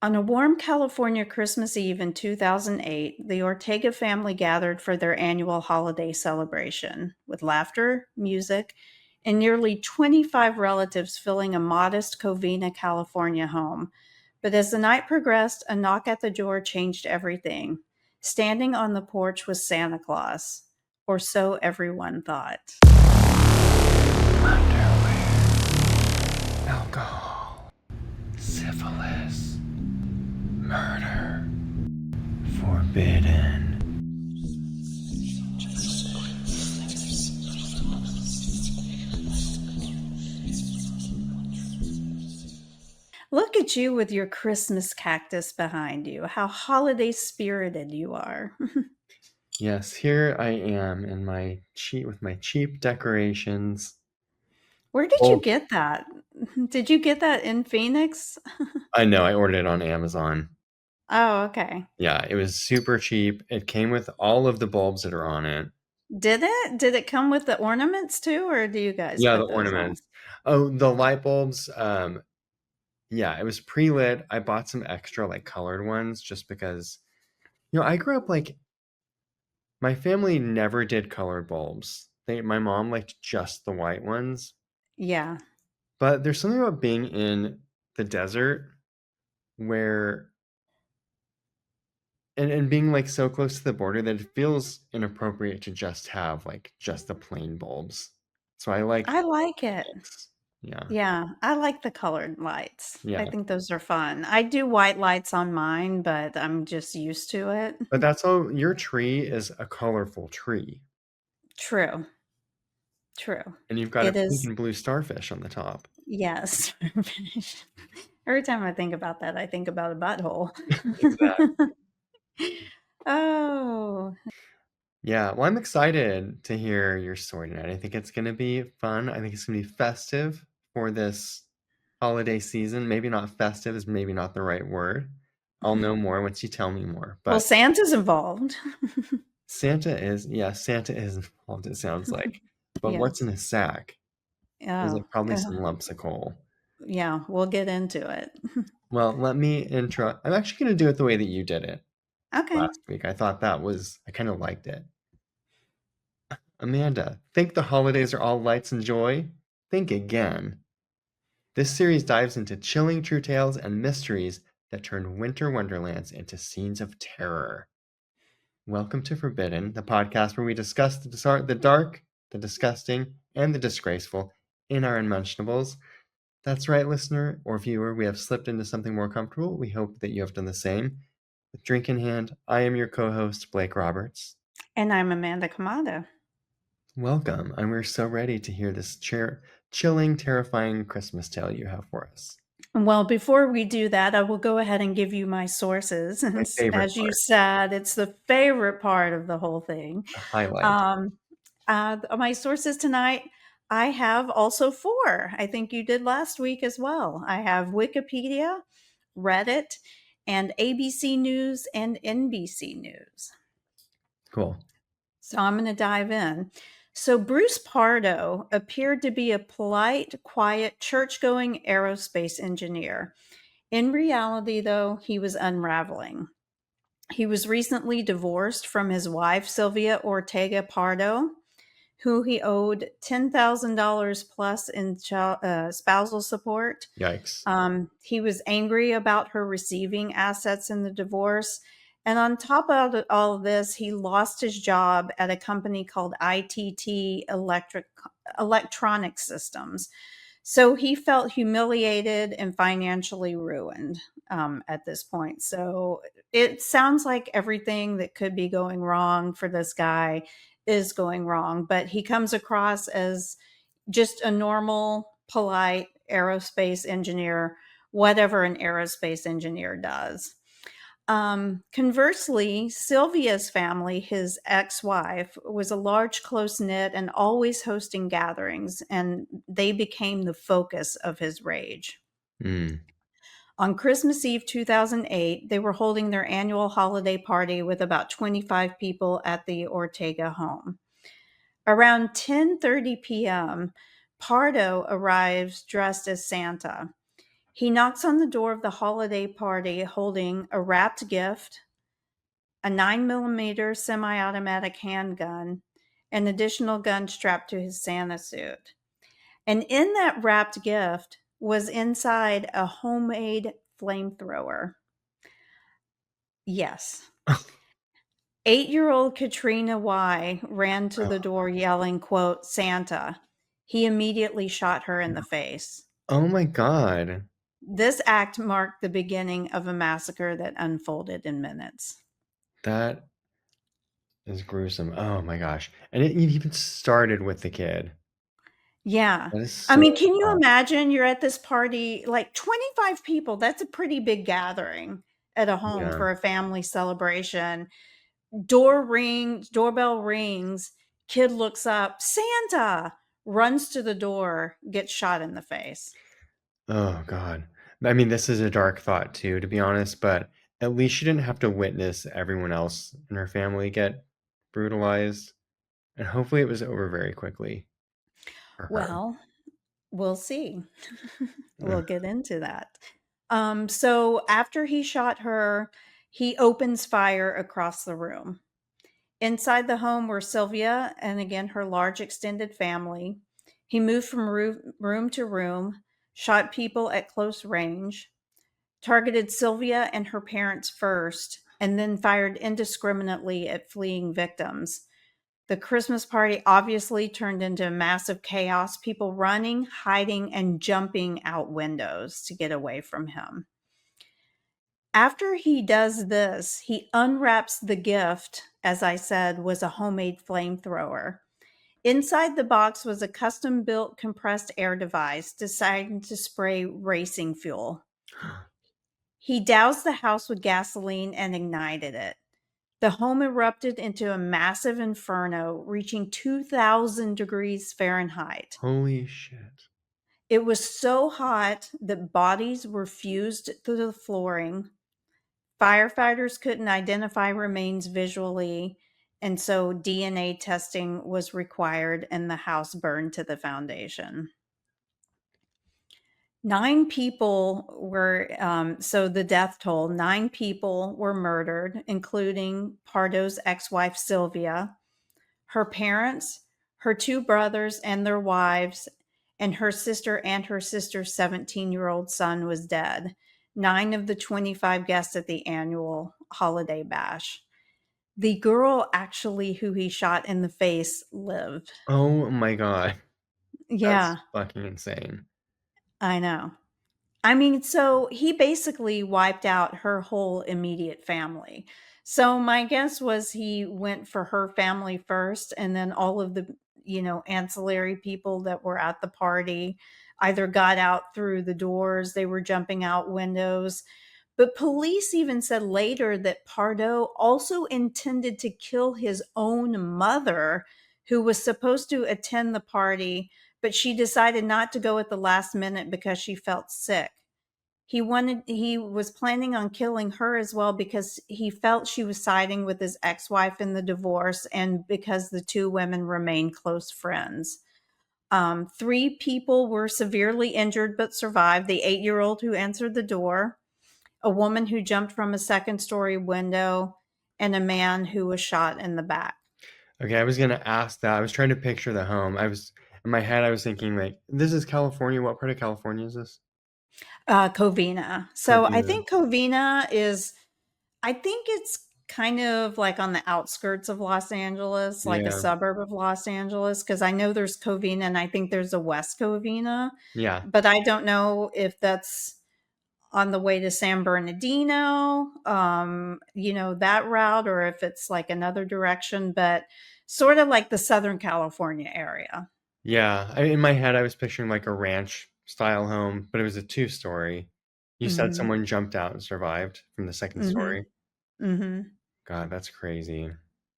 On a warm California Christmas Eve in 2008, the Ortega family gathered for their annual holiday celebration, with laughter, music, and nearly 25 relatives filling a modest Covina, California home. But as the night progressed, a knock at the door changed everything. Standing on the porch was Santa Claus, or so everyone thought. Underwear, alcohol, syphilis, murder, forbidden. Look at you with your Christmas cactus behind you. How holiday spirited you are. Yes, here I am in my cheap decorations. Where did you Oh, get that? Did you get that in Phoenix? I know, I ordered it on Amazon. Oh, okay. Yeah, it was super cheap. It came with all of the bulbs that are on it. Did it? Did it come with the ornaments too, or do you guys Yeah, the put those on? ornaments. Oh, the light bulbs, yeah, it was pre-lit. I bought some extra like colored ones just because I grew up like my family never did colored bulbs. My mom liked just the white ones. Yeah. But there's something about being in the desert where and being like so close to the border that it feels inappropriate to just have like just the plain bulbs. So I like I like it. mix. Yeah. Yeah, I like the colored lights. I Yeah. think those are fun. I do white lights on mine, but I'm just used to it. But that's all your tree is a colorful tree. True. True. And you've got a It pink is, and blue starfish on the top. yes. Every time I think about that, I think about a butthole. Exactly. Oh, Yeah, well, I'm excited to hear your story tonight. I think it's going to be fun. I think it's going to be festive for this holiday season. Maybe not festive is maybe not the right word. I'll know more once you tell me more. well, But Santa's involved. Santa is involved, it sounds like. But Yeah. what's in his sack? There's Oh, like probably some lumps of coal. yeah, we'll get into it. Well, let me intro. I'm actually going to do it the way that you did it Okay. last week. I kind of liked it. Amanda, think the holidays are all lights and joy? Think again. This series dives into chilling true tales and mysteries that turn winter wonderlands into scenes of terror. Welcome to Forbidden, the podcast where we discuss the dark, the disgusting, and the disgraceful in our unmentionables. That's right, listener or viewer, we have slipped into something more comfortable. We hope that you have done the same. With drink in hand, I am your co-host, Blake Roberts. And I'm Amanda Kamada. Welcome, and we're so ready to hear this chilling, terrifying Christmas tale you have for us. Well, before we do that, I will go ahead and give you my sources. And My favorite as you part, said, it's the favorite part of the whole thing. the highlight. Um, my sources tonight, I have also four. I think you did last week as well. I have Wikipedia, Reddit, and ABC News and NBC News. Cool. So I'm going to dive in. So Bruce Pardo appeared to be a polite, quiet, church-going aerospace engineer. In reality, though, he was unraveling. He was recently divorced from his wife, Sylvia Ortega Pardo, who he owed $10,000 plus in spousal support. Yikes. He was angry about her receiving assets in the divorce. And on top of all of this, he lost his job at a company called ITT Electronic Systems. So he felt humiliated and financially ruined at this point. So it sounds like everything that could be going wrong for this guy is going wrong, but he comes across as just a normal, polite aerospace engineer, whatever an aerospace engineer does. Conversely, Sylvia's family, his ex wife, was a large, close knit and always hosting gatherings, and they became the focus of his rage. Mm. On Christmas Eve 2008, they were holding their annual holiday party with about 25 people at the Ortega home. Around 10:30 p.m., Pardo arrives dressed as Santa. He knocks on the door of the holiday party holding a wrapped gift, a 9 millimeter semi automatic handgun, an additional gun strapped to his Santa suit. And in that wrapped gift was inside a homemade flamethrower. Yes. 8-year-old Katrina Y ran to the door yelling, quote, Santa. He immediately shot her in the face. Oh my god. This act marked the beginning of a massacre that unfolded in minutes. That is gruesome. Oh my gosh. And it even started with the kid. Yeah. That is I so mean, can you sad. imagine you're at this party, like 25 people? That's a pretty big gathering at a home Yeah. for a family celebration. Doorbell rings, kid looks up, Santa, runs to the door, gets shot in the face. Oh god. I mean, this is a dark thought too, to be honest, but at least she didn't have to witness everyone else in her family get brutalized. And hopefully it was over very quickly for her. Well, we'll see. We'll Ugh. get into that. So after he shot her, he opens fire across the room. Inside the home were Sylvia and again her large extended family. He moved from room to room, shot people at close range, targeted Sylvia and her parents first, and then fired indiscriminately at fleeing victims. The Christmas party obviously turned into massive chaos, people running, hiding, and jumping out windows to get away from him. After he does this, he unwraps the gift, as I said, was a homemade flamethrower. Inside the box was a custom built compressed air device designed to spray racing fuel. He doused the house with gasoline and ignited it. The home erupted into a massive inferno, reaching 2,000 degrees Fahrenheit. Holy shit. It was so hot that bodies were fused to the flooring. Firefighters couldn't identify remains visually, and so DNA testing was required, and the house burned to the foundation. 9 people were, so the death toll, 9 people were murdered, including Pardo's ex wife, Sylvia, her parents, her 2 brothers and their wives, and her sister's 17-year-old son was dead. 9 of the 25 guests at the annual holiday bash. The girl actually who he shot in the face lived. Oh my god. That's Yeah, fucking insane. I know. I mean, so he basically wiped out her whole immediate family. So my guess was he went for her family first, and then all of the, ancillary people that were at the party either got out through the doors, they were jumping out windows. But police even said later that Pardo also intended to kill his own mother, who was supposed to attend the party, but she decided not to go at the last minute because she felt sick. He was planning on killing her as well because he felt she was siding with his ex-wife in the divorce and because the two women remained close friends. 3 people were severely injured but survived: the 8-year-old who answered the door, a woman who jumped from a second-story window, and a man who was shot in the back. Okay, I was gonna ask that. I was trying to picture the home. I was in my head, I was thinking like, this is California. What part of California is this? Covina. So I Covina. think Covina is, I think it's kind of like on the outskirts of Los Angeles, like a Yeah. suburb of Los Angeles, because I know there's Covina and I think there's a West Covina, Yeah. but I don't know if that's on the way to San Bernardino, that route, or if it's like another direction, but sort of like the Southern California area. Yeah. In my head, I was picturing like a ranch style home, but it was a two-story. You said Hmm. someone jumped out and survived from the second Hmm. story. Hmm. God, that's crazy.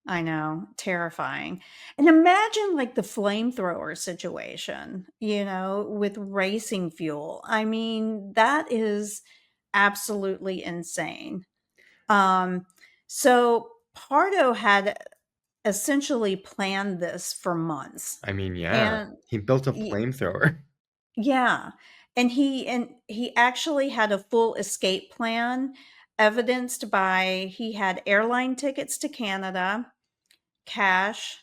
I know, terrifying. And imagine like the flamethrower situation, with racing fuel. I mean, that is absolutely insane. Um, so Pardo had essentially planned this for months. I mean, yeah. And He built a y- flamethrower. yeah. And he actually had a full escape plan, evidenced by he had airline tickets to Canada, cash,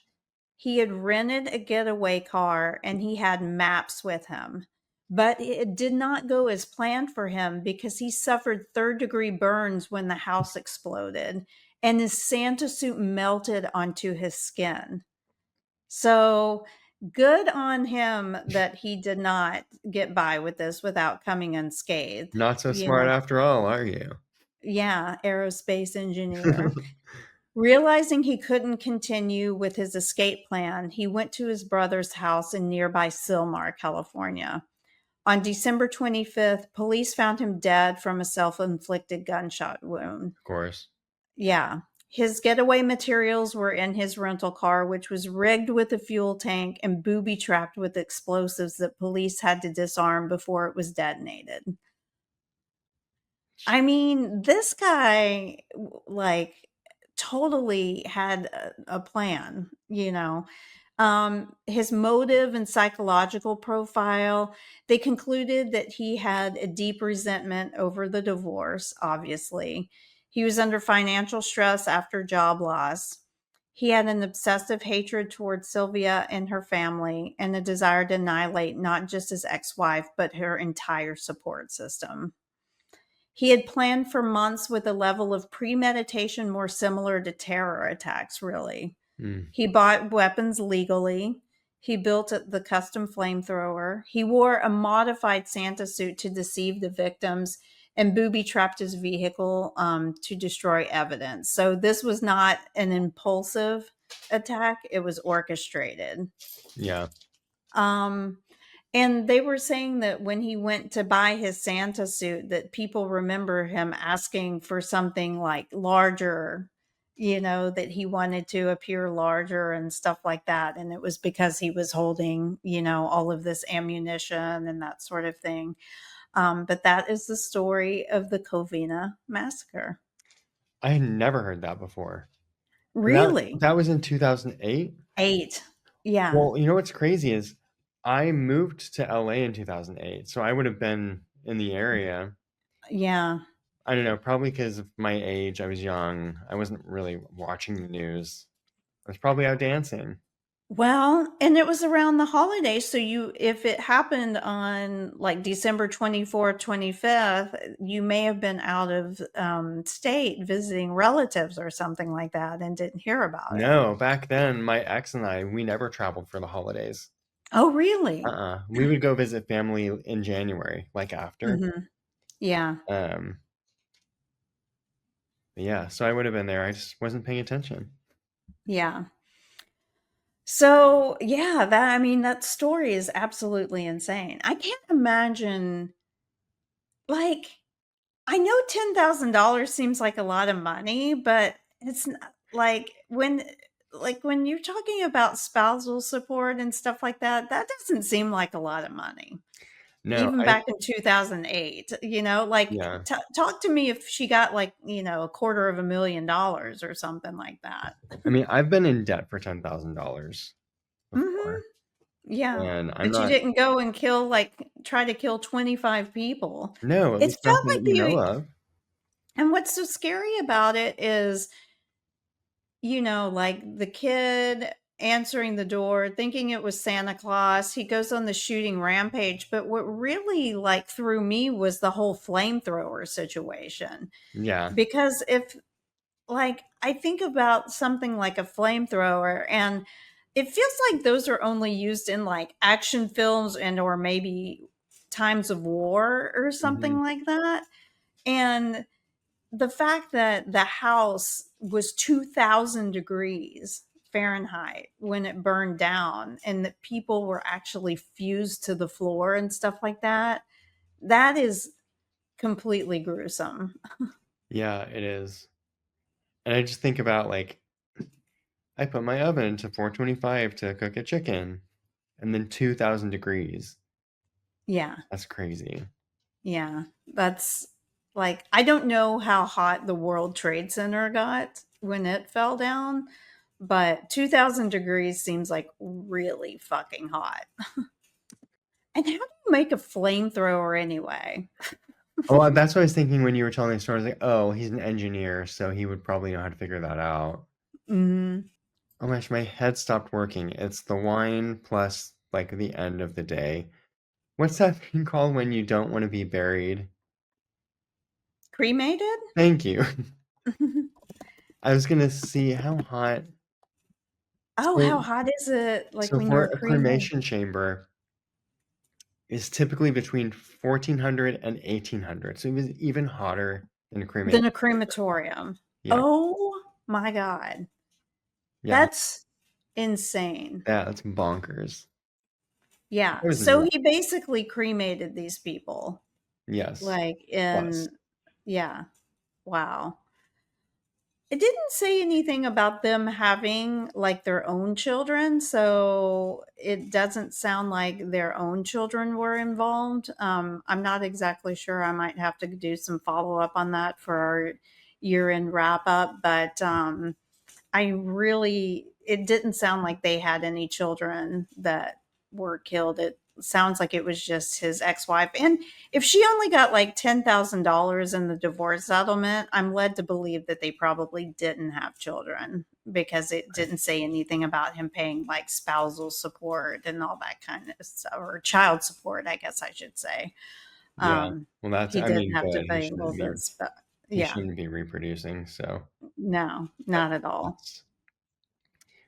he had rented a getaway car, and he had maps with him. But it did not go as planned for him because he suffered third-degree burns when the house exploded, and his Santa suit melted onto his skin. So good on him that he did not get by with this without coming unscathed. Not so You smart know, after all, are you? yeah, aerospace engineer. Realizing he couldn't continue with his escape plan, he went to his brother's house in nearby Sylmar, California. On December 25th, police found him dead from a self inflicted gunshot wound. Of course. Yeah. His getaway materials were in his rental car, which was rigged with a fuel tank and booby trapped with explosives that police had to disarm before it was detonated. I mean, this guy, like, totally had a plan, you know? His motive and psychological profile, they concluded that he had a deep resentment over the divorce, obviously. He was under financial stress after job loss. He had an obsessive hatred towards Sylvia and her family and a desire to annihilate not just his ex wife, but her entire support system. He had planned for months with a level of premeditation more similar to terror attacks, really. Mm. He bought weapons legally. He built the custom flamethrower. He wore a modified Santa suit to deceive the victims and booby trapped his vehicle to destroy evidence. So this was not an impulsive attack, it was orchestrated. Yeah. Um, and they were saying that when he went to buy his Santa suit, that people remember him asking for something like larger, that he wanted to appear larger and stuff like that. And it was because he was holding, all of this ammunition and that sort of thing. But that is the story of the Covina massacre. I had never heard that before. And that Really? that was in 2008? Eight. Yeah. Well, you know what's crazy is I moved to LA in 2008, so I would have been in the area. Yeah. I don't know, probably because of my age, I was young. I wasn't really watching the news. I was probably out dancing. Well, and it was around the holidays, so if it happened on, like, December 24th, 25th, you may have been out of, state visiting relatives or something like that and didn't hear about it. No, back then, my ex and I, we never traveled for the holidays. Oh, really? We would go visit family in January, like after. Mhm. Yeah, Um, yeah, so I would have been there. I just wasn't paying attention. yeah. So, yeah, that story is absolutely insane. I can't imagine, like, I know $10,000 seems like a lot of money, but it's not when you're talking about spousal support and stuff like that, that doesn't seem like a lot of money. No, Even back in 2008, yeah. talk to me if she got, like, a quarter of $1,000,000 or something like that. I mean, I've been in debt for $10,000 Mhm. before, Yeah. and I'm But you not. didn't go and try to kill 25 people. No, at It least felt nothing like that you know the of. and what's so scary about it is, like the kid answering the door, thinking it was Santa Claus. He goes on the shooting rampage. But what really, like, threw me was the whole flamethrower situation. Yeah. Because if, like, I think about something like a flamethrower, and it feels like those are only used in, like, action films and or maybe times of war or Hmm. something like that. And the fact that the house was 2,000 degrees Fahrenheit when it burned down and that people were actually fused to the floor and stuff like that, that is completely gruesome. Yeah, it is. And I just think about like I put my oven to 425 to cook a chicken and then 2000 degrees. Yeah. That's crazy. Yeah. That's like, I don't know how hot the World Trade Center got when it fell down, but 2,000 degrees seems like really fucking hot. And how do you make a flamethrower anyway? Oh, that's what I was thinking when you were telling the story. I was like, oh, he's an engineer, so he would probably know how to figure that out. Mm, Oh my gosh, my head stopped working. It's the wine plus like the end of the day. What's that thing called when you don't want to be buried? cremated? Thank you. I was gonna see how hot. Oh, So, how hot is it? Like so when for you're a cremated? cremation chamber is typically between 1400 and 1800. So it was even hotter than a Than cremation a chamber. crematorium. Yeah, Oh my God. yeah, That's insane. yeah. That's bonkers. Yeah. It was So nuts. he basically cremated these people. Yes. Like Plus. in, yeah. Wow. It didn't say anything about them having like their own children, so it doesn't sound like their own children were involved. I'm not exactly sure. I might have to do some follow up on that for our year end wrap up, but I really, it didn't sound like they had any children that were killed. It sounds like it was just his ex wife. And if she only got like $10,000 in the divorce settlement, I'm led to believe that they probably didn't have children because it didn't say anything about him paying like spousal support and all that kind of stuff, or child support, I guess I should say. Yeah. Well, that's, He I did mean, have to good. pay a little bit, He yeah, shouldn't be reproducing, so no, not at all. that's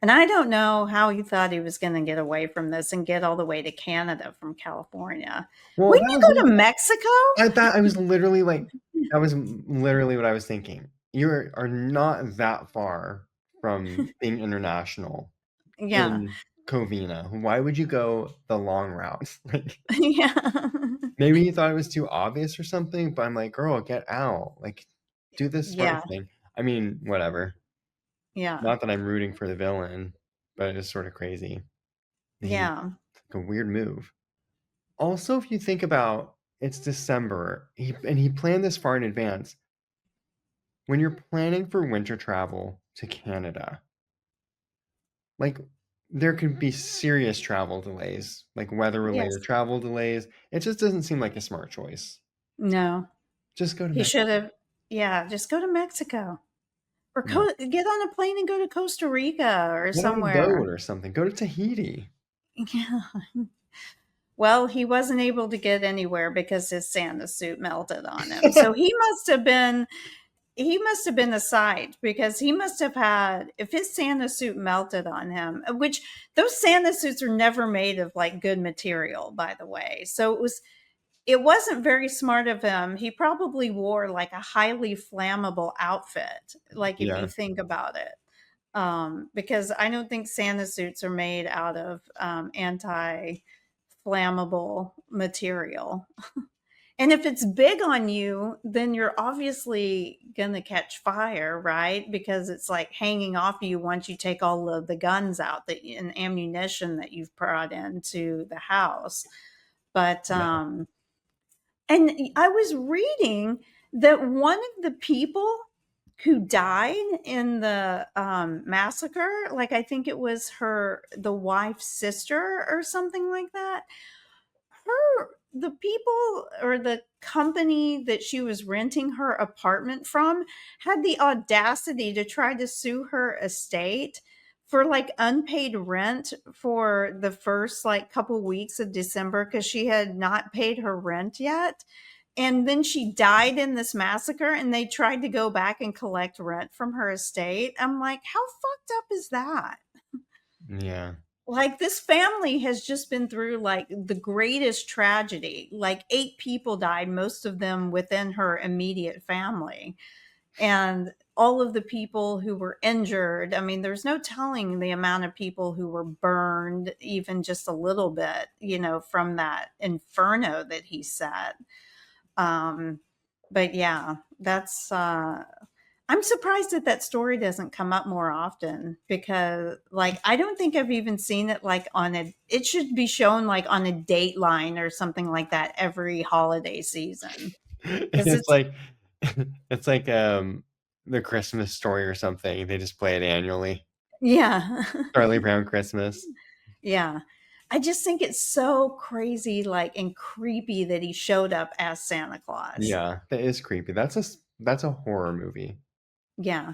And I don't know how he thought he was gonna get away from this and get all the way to Canada from California. well, Wouldn't that you was go to Mexico? I thought I was literally like that was literally what I was thinking. You are not that far from being international Yeah. in Covina. Why would you go the long route? Like Yeah. maybe you thought it was too obvious or something, but I'm like, girl, get out. Like do this smart Yeah. thing. I mean, whatever. Yeah. Not that I'm rooting for the villain, but it's sort of crazy. He Yeah. took a weird move. Also, if you think about it's December, he planned this far in advance. When you're planning for winter travel to Canada, like there could be serious travel delays, like weather-related Yes. travel delays. It just doesn't seem like a smart choice. No. Just go to He should Mexico. have, yeah, just go to Mexico or Yeah. get on a plane and go to Costa Rica or Get on a boat somewhere. or something. Go to Tahiti. Yeah. Well, he wasn't able to get anywhere because his Santa suit melted on him. So he must have been a sight because he must have had, if his Santa suit melted on him, which those Santa suits are never made of like good material, by the way. So it wasn't very smart of him. He probably wore like a highly flammable outfit, like if you Yeah. think about it. Because I don't think Santa suits are made out of anti flammable material. And if it's big on you, then you're obviously going to catch fire, right? Because it's like hanging off you once you take all of the guns out that and ammunition that you've brought into the house. But Yeah. and I was reading that one of the people who died in the massacre, like I think it was the wife's sister or something like that, the people or the company that she was renting her apartment from had the audacity to try to sue her estate for like unpaid rent for the first like couple weeks of December because she had not paid her rent yet. And then she died in this massacre and they tried to go back and collect rent from her estate. I'm like, how fucked up is that? Yeah. Like this family has just been through like the greatest tragedy. Like 8 people died, most of them within her immediate family. And all of the people who were injured, I mean, there's no telling the amount of people who were burned, even just a little bit, from that inferno that he set. Um, but yeah, that's I'm surprised that that story doesn't come up more often because like I don't think I've even seen it like on a it should be shown like on a Dateline or something like that every holiday season because It's like it's like the Christmas story or something. They just play it annually. yeah. Charlie Brown Christmas. Yeah. I just think it's so crazy, like, and creepy that he showed up as Santa Claus. Yeah, that is creepy. That's a horror movie. Yeah.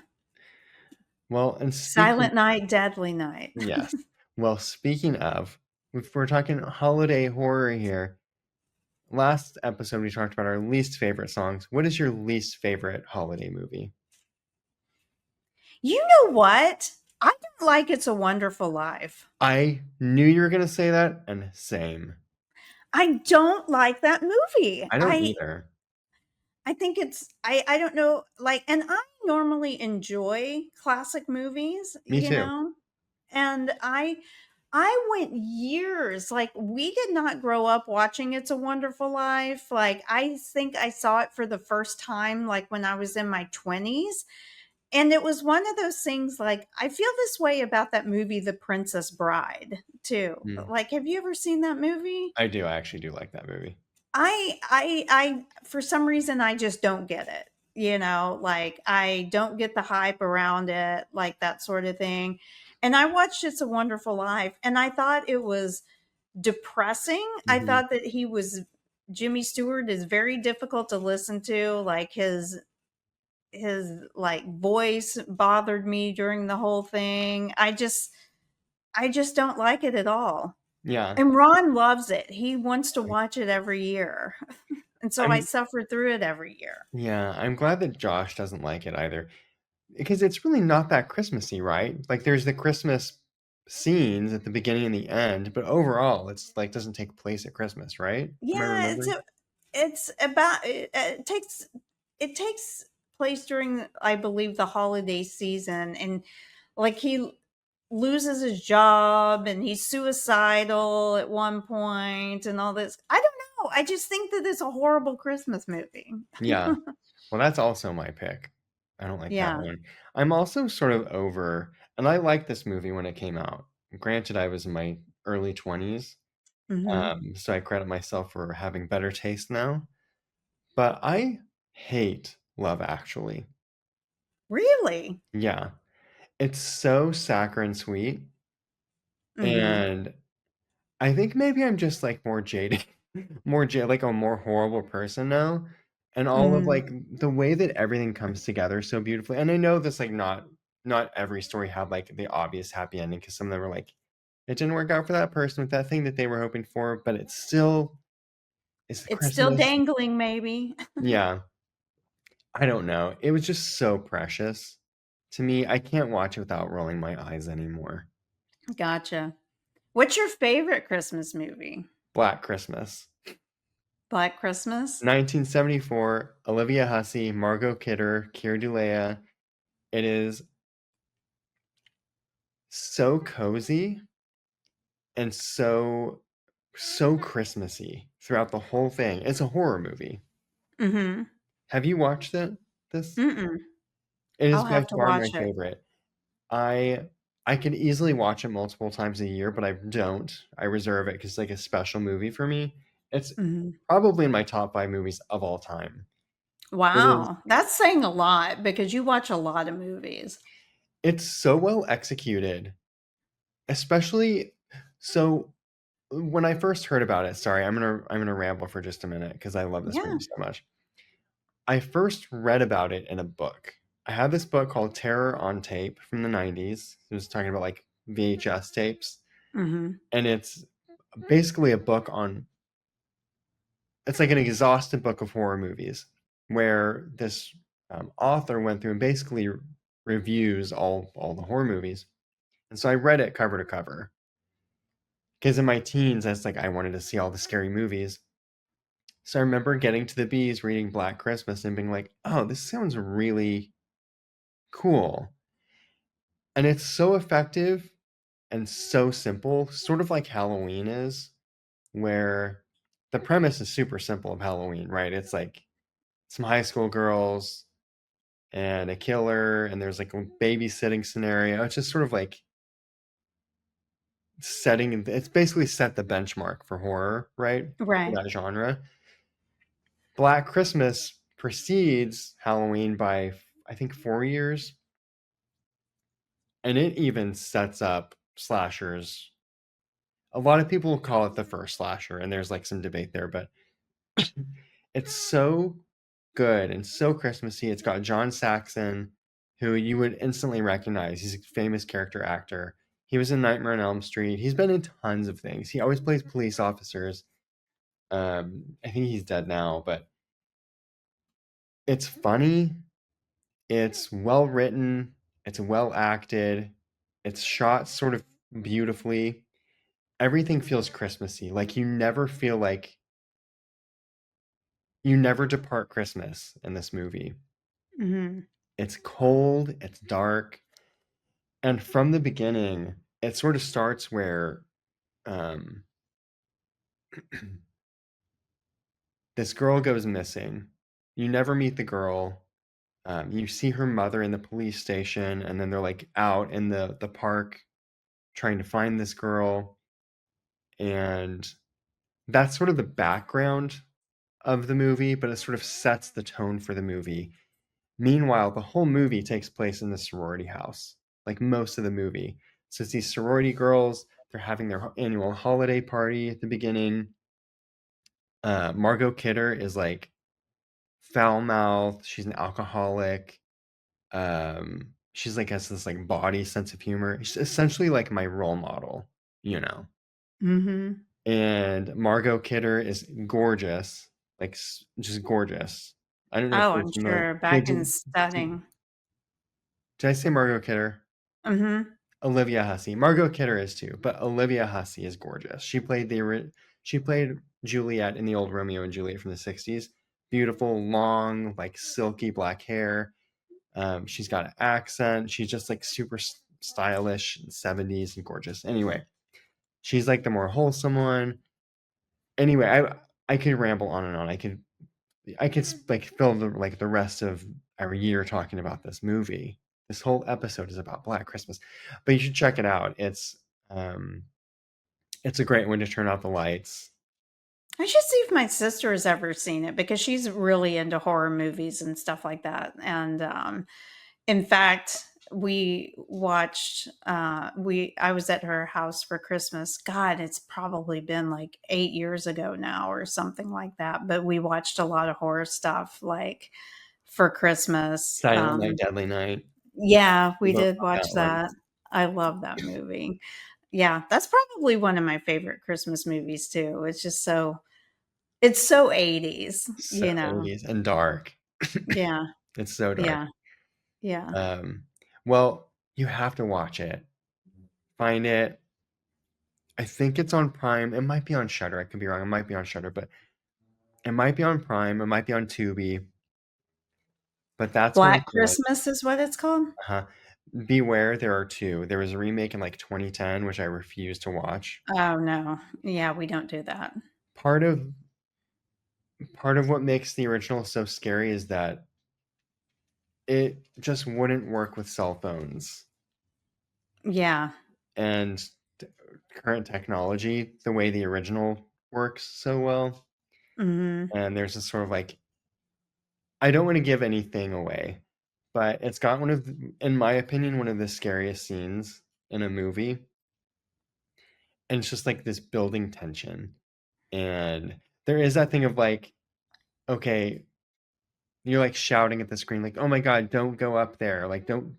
Well, and speaking Silent Night, Deadly Night. yes. Well, speaking of, if we're talking holiday horror here, last episode we talked about our least favorite songs. What is your least favorite holiday movie? You know what? I don't like It's a Wonderful Life. I knew you were gonna say that, and same. I don't like that movie. I don't either. I think I don't know, like, and I normally enjoy classic movies, Me you too. know? And I went years, like, we did not grow up watching It's a Wonderful Life. Like, I think I saw it for the first time, like, when I was in my 20s. And it was one of those things, like, I feel this way about that movie, The Princess Bride, too. Mm, Like, have you ever seen that movie? I do. I actually do like that movie. For some reason, I just don't get it. Like, I don't get the hype around it, like that sort of thing. And I watched It's a Wonderful Life, and I thought it was depressing. I Hmm. thought that Jimmy Stewart is very difficult to listen to. Like, his like voice bothered me during the whole thing. I just don't like it at all. Yeah, And Ron loves it. He wants to watch it every year. And so I I'm. suffer through it every year. Yeah, I'm glad that Josh doesn't like it either, because it's really not that Christmassy, right? Like, there's the Christmas scenes at the beginning and the end, but overall, it's like doesn't take place at Christmas, right? Am I Yeah, remembering? it's about it takes place during, I believe, the holiday season, and like he loses his job and he's suicidal at one point and all this. I don't know. I just think that it's a horrible Christmas movie. Yeah. Well, that's also my pick. I don't like that Yeah. one. I'm also sort of over, and I liked this movie when it came out. Granted, I was in my early 20s, Hmm. so I credit myself for having better taste now. But I hate Love Actually. Really? Yeah, it's so saccharine sweet, Hmm. and I think maybe I'm just like more jaded, like a more horrible person now. And all of Hmm. like the way that everything comes together so beautifully. And I know this like not every story had like the obvious happy ending because some of them were like it didn't work out for that person with that thing that they were hoping for, but it's It's still Christmas. dangling, maybe. Yeah, I don't know. It was just so precious to me. I can't watch it without rolling my eyes anymore. Gotcha. What's your favorite Christmas movie? Black Christmas. Black Christmas? 1974, Olivia Hussey, Margot Kidder, Keir Dullea. It is so cozy and so Christmassy throughout the whole thing. It's a horror movie. Mhm. Have you watched it? This? Mm-mm. It is I'll by have to far my watch it. favorite. I I could easily watch it multiple times a year, but I don't. I reserve it because it's like a special movie for me. It's Mhm. probably in my top 5 movies of all time. It is. Wow, that's saying a lot because you watch a lot of movies. It's so well executed, especially so when I first heard about it. Sorry, I'm gonna ramble for just a minute because I love this Yeah. movie so much. I first read about it in a book. I had this book called Terror on Tape from the 90s. It was talking about like VHS tapes, Mhm. and it's basically a book on it's like an exhaustive book of horror movies where this author went through and basically reviews all the horror movies. And so I read it cover to cover because in my teens, I was like, I wanted to see all the scary movies. So I remember getting to the bees, reading Black Christmas, and being like, oh, this sounds really cool. And it's so effective and so simple, sort of like Halloween is, where the premise is super simple of Halloween, right? It's like some high school girls and a killer, and there's like a babysitting scenario. It's just sort of like it's basically set the benchmark for horror, right? For Right. that genre. Black Christmas precedes Halloween by I think 4 years, and it even sets up slashers A lot of people call it the first slasher, and there's like some debate there, but it's so good and so Christmassy. It's got John Saxon, who you would instantly recognize. He's a famous character actor. He was in Nightmare on Elm Street. He's been in tons of things. He always plays police officers. I think he's dead now, but it's funny. It's well written. It's well acted. It's shot sort of beautifully. Everything feels Christmassy. Like you never depart Christmas in this movie. Mhm. It's cold, it's dark, and from the beginning, it sort of starts where um, this girl goes missing. You never meet the girl. You see her mother in the police station, and then they're like out in the park trying to find this girl, and that's sort of the background of the movie, but it sort of sets the tone for the movie. Meanwhile, the whole movie takes place in the sorority house, like most of the movie. So it's these sorority girls, they're having their annual holiday party at the beginning. Margot Kidder is like foul mouthed, she's an alcoholic. She's like has this like body sense of humor. She's essentially like my role model, you know. Mhm. And Margot Kidder is gorgeous, like just gorgeous. I don't know if Oh, you're I'm familiar. sure. Wait, Back in stunning. did I say Margot Kidder? Mhm. Olivia Hussey. Margot Kidder is too, but Olivia Hussey is gorgeous. She played Juliet in the old Romeo and Juliet from the 60s. Beautiful, long, like silky black hair. She's got an accent. She's just like super stylish, 70s and gorgeous. Anyway, she's like the more wholesome one. Anyway, I could ramble on and on. I could like fill the rest of our year talking about this movie. This whole episode is about Black Christmas, but you should check it out. Um, it's a great one to turn out the lights. I should see if my sister has ever seen it because she's really into horror movies and stuff like that. And in fact, we watched we I was at her house for Christmas. God, it's probably been like 8 years ago now or something like that, but we watched a lot of horror stuff like for Christmas. Silent Night, Deadly Night. Yeah, We we both did love watch that one. that. I love that movie. Yeah, that's probably one of my favorite Christmas movies too. It's so 80s, So you know? 80s and dark. Yeah, It's so dark. yeah, yeah. Um, well, you have to watch it. Find it. I think it's on Prime. It might be on Shutter. I could be wrong. It might be on Shutter, but it might be on Prime. It might be on Tubi. But that's one of Black the Christmas is what it's called? uh Beware, there are two. There was a remake in like 2010, which I refuse to watch. Oh, no. Yeah, we don't do that. Part of part of what makes the original so scary is that it just wouldn't work with cell phones Yeah. and current technology the way the original works so well. Mhm. And there's this sort of like I don't want to give anything away, but it's got in my opinion, one of the scariest scenes in a movie. And it's just like this building tension. And there is that thing of like, okay, you're like shouting at the screen, like, oh my God, don't go up there. Like, don't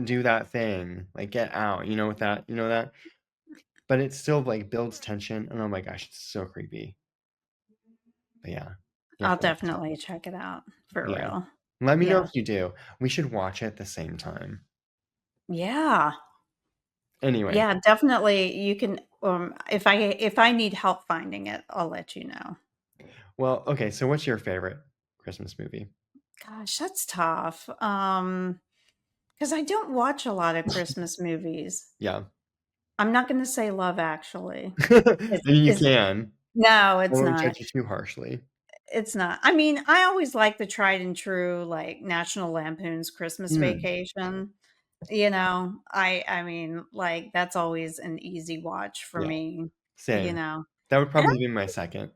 do that thing. Like, get out. You know that? But it still like builds tension. And oh my gosh, it's so creepy. But yeah, you have I'll to watch it. definitely check it out for Yeah. real. Let me know Yeah. if you do. We should watch it at the same time. Yeah. Anyway, Yeah, definitely you can, if I need help finding it, I'll let you know. well, okay, so what's your favorite Christmas movie? Gosh, that's tough. Because I don't watch a lot of Christmas movies. Yeah. I'm not gonna say Love Actually. I mean, you Is can. No, I it's won't not. judge you too harshly. It's not. I mean, I always like the tried and true, like, National Lampoon's Christmas Mm, Vacation, you know? I mean, like, that's always an easy watch for yeah, me, you same. know? That would And I probably be my second.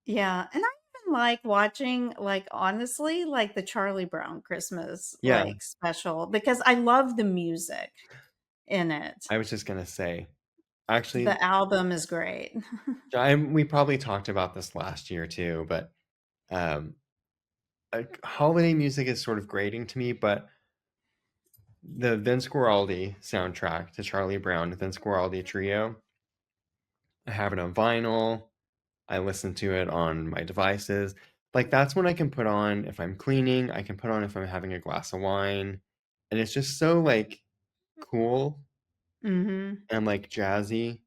Yeah, and I even like watching, like, honestly, like, the Charlie Brown Christmas, Yeah, like, special because I love the music in it. I was just gonna say. Actually, The album is great. we probably talked about this last year too, but um, like holiday music is sort of grating to me, but the Vince Guaraldi soundtrack to Charlie Brown, Vince Guaraldi Trio, I have it on vinyl. I listen to it on my devices. Like that's when I can put on if I'm cleaning, I can put on if I'm having a glass of wine. And it's just so like cool Mhm. and like jazzy.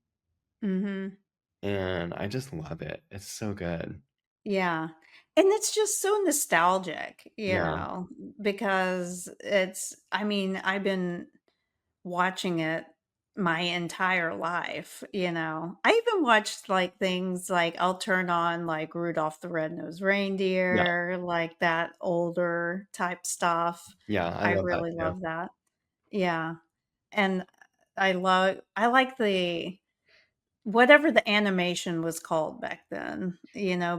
Mhm. And I just love it. It's so good. Yeah. And it's just so nostalgic, Yeah. because I mean, I've been watching it my entire life. I even watched, like, things like I'll turn on, like, Rudolph the Red-Nosed Yeah. Reindeer, like, that older type stuff. Yeah. I I love that really too. love that. Yeah, and I like the whatever the animation was called back then,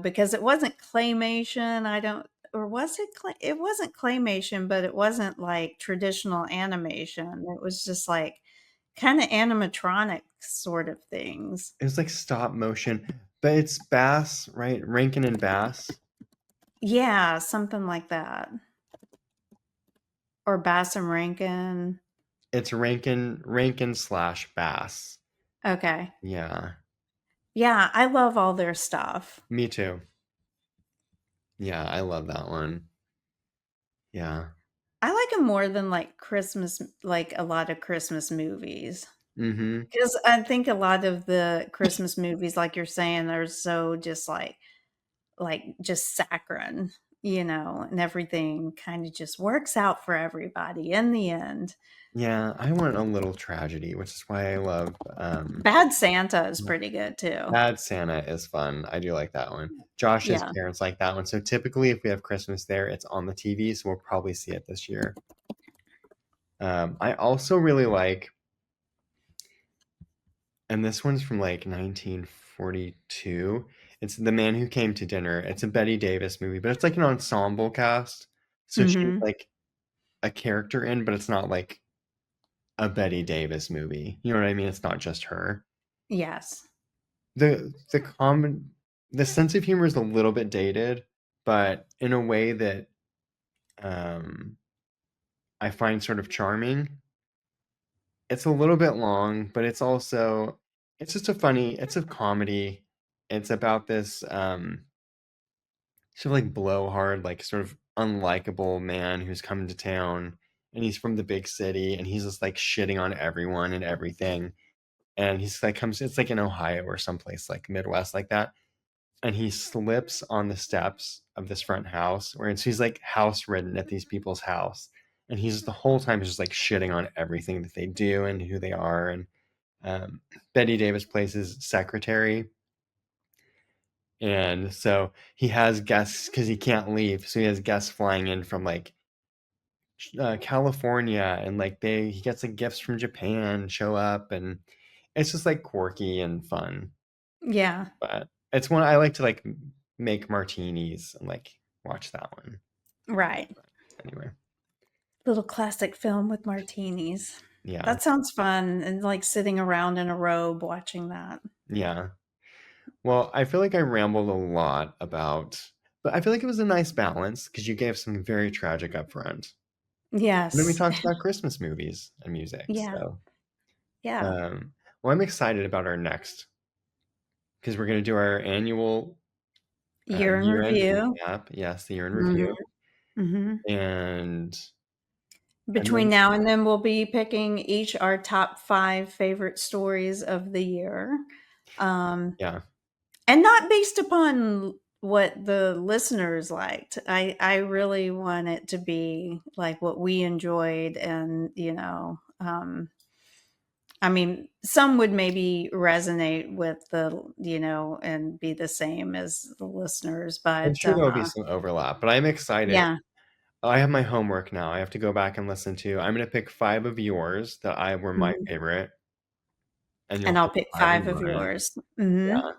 because it wasn't claymation, I don't or was it it wasn't claymation, but it wasn't like traditional animation. It was just like kinda animatronic sort of things. It was like stop motion, but it's Bass, right? Rankin and Bass. Yeah, something like that. Or Bass and Rankin. It's Rankin slash Bass. Okay. Yeah. Yeah, I love all their stuff. Me too. Yeah, I love that one. Yeah. I like them more than, like, a lot of Christmas movies. Mm-hmm. 'Cause I think a lot of the Christmas movies, like you're saying, are so just just saccharine, and everything kinda just works out for everybody in the end. Yeah, I want a little tragedy, which is why I love Bad Santa is pretty good too. Bad Santa is fun. I do like that one. Josh's Yeah. parents like that one. So typically if we have Christmas there, it's on the TV, so we'll probably see it this year. I also really like, and this one's from like 1942. It's The Man Who Came to Dinner. It's a Betty Davis movie, but it's like an ensemble cast. So she's Mhm. like a character in, but it's not like a Betty Davis movie. You know what I mean? It's not just her. Yes. The sense of humor is a little bit dated, but in a way that um, I find sort of charming. It's a little bit long, but it's just it's a comedy. It's about this sort of like blowhard, like sort of unlikable man who's come to town, and he's from the big city, and he's just like shitting on everyone and everything. And he's like comes it's like in Ohio or someplace like Midwest like that. And he slips on the steps of this front house where he's like house ridden at these people's house. And he's the whole time just like shitting on everything that they do and who they are. And um, Betty Davis plays his secretary. And so he has guests because he can't leave. So he has guests flying in from like California, and like he gets like gifts from Japan show up, and it's just like quirky and fun. Yeah. But it's one I like to like make martinis and like watch that one. Right. Anyway, Little classic film with martinis. yeah, That sounds fun, and, like, sitting around in a robe watching that. yeah. Well, I feel like I rambled a lot about, but I feel like it was a nice balance because you gave something very tragic up front. And then we Yes. talked about Christmas movies and music. Yeah. So, Yeah. um, well, I'm excited about our next because we're going to do our annual Year in year-end review. recap. Yes, the year in Mhm. review, Mhm. and Between then now and then, we'll be picking each our top 5 favorite stories of the year, um, yeah, and not based upon what the listeners liked. I really want it to be, like, what we enjoyed and I mean, some would maybe resonate with and be the same as the listeners, I'm but, sure there'll be some overlap. But I'm excited. yeah. I have my homework now. I have to go back and listen to. I'm gonna pick 5 of yours that I were my Mhm. favorite, and you'll And I'll pick pick 5 of 5 of mine. yours. Mhm. Yeah.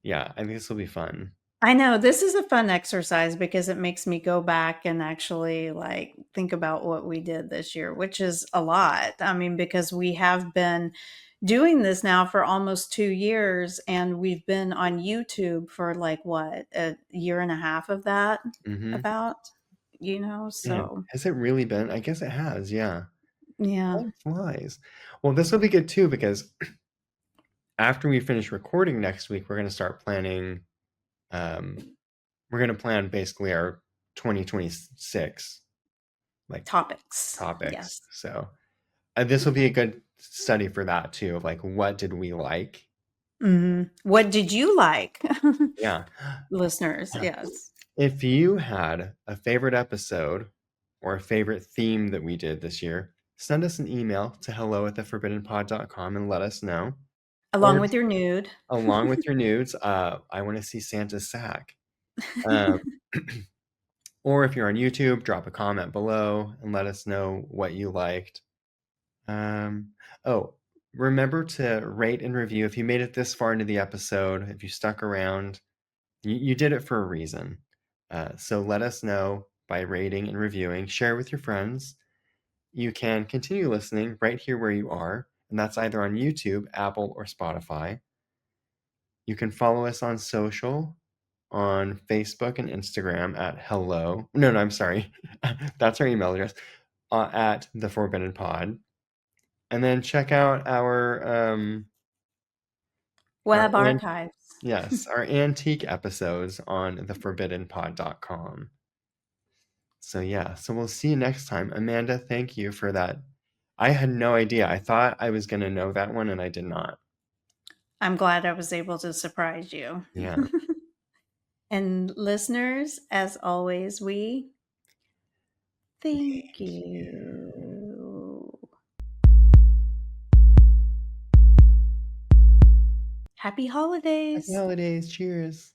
Yeah, I think this will be fun. I know, this is a fun exercise because it makes me go back and actually, think about what we did this year, which is a lot. I mean, because we have been doing this now for almost 2 years, and we've been on YouTube for like what, a year and a half of that, Mhm. about, Man, so has it really been? I guess it has, yeah. yeah, Time flies. Well, this will be good too because after we finish recording next week, we're gonna start planning, um, we're gonna plan basically our 2026, like, topics. topics. Yes. So, this will be a good study for that too, of, like, what did we like? What did you like? Yeah. Listeners, yes. If you had a favorite episode or a favorite theme that we did this year, send us an email to hello@theforbiddenpod.com and let us know. Along Or with your nude. along with your nudes, I want to see Santa's sack. Um, or if you're on YouTube, drop a comment below and let us know what you liked. Um, oh, remember to rate and review if you made it this far into the episode, if you stuck around. You did it for a reason. So let us know by rating and reviewing. Share with your friends. You can continue listening right here where you are, and that's either on YouTube, Apple, or Spotify. You can follow us on social, on Facebook and Instagram at hello. No, I'm sorry. That's our email address, at the Forbidden Pod. And then check out our Web archives. yes, our antique episodes on theforbiddenpod.com. So yeah, so we'll see you next time. Amanda, thank you for that. I had no idea. I thought I was going to know that one and I did not. I'm glad I was able to surprise you. Yeah. And listeners, as always, we thank Thank you. you. Happy Happy holidays. holidays. Cheers.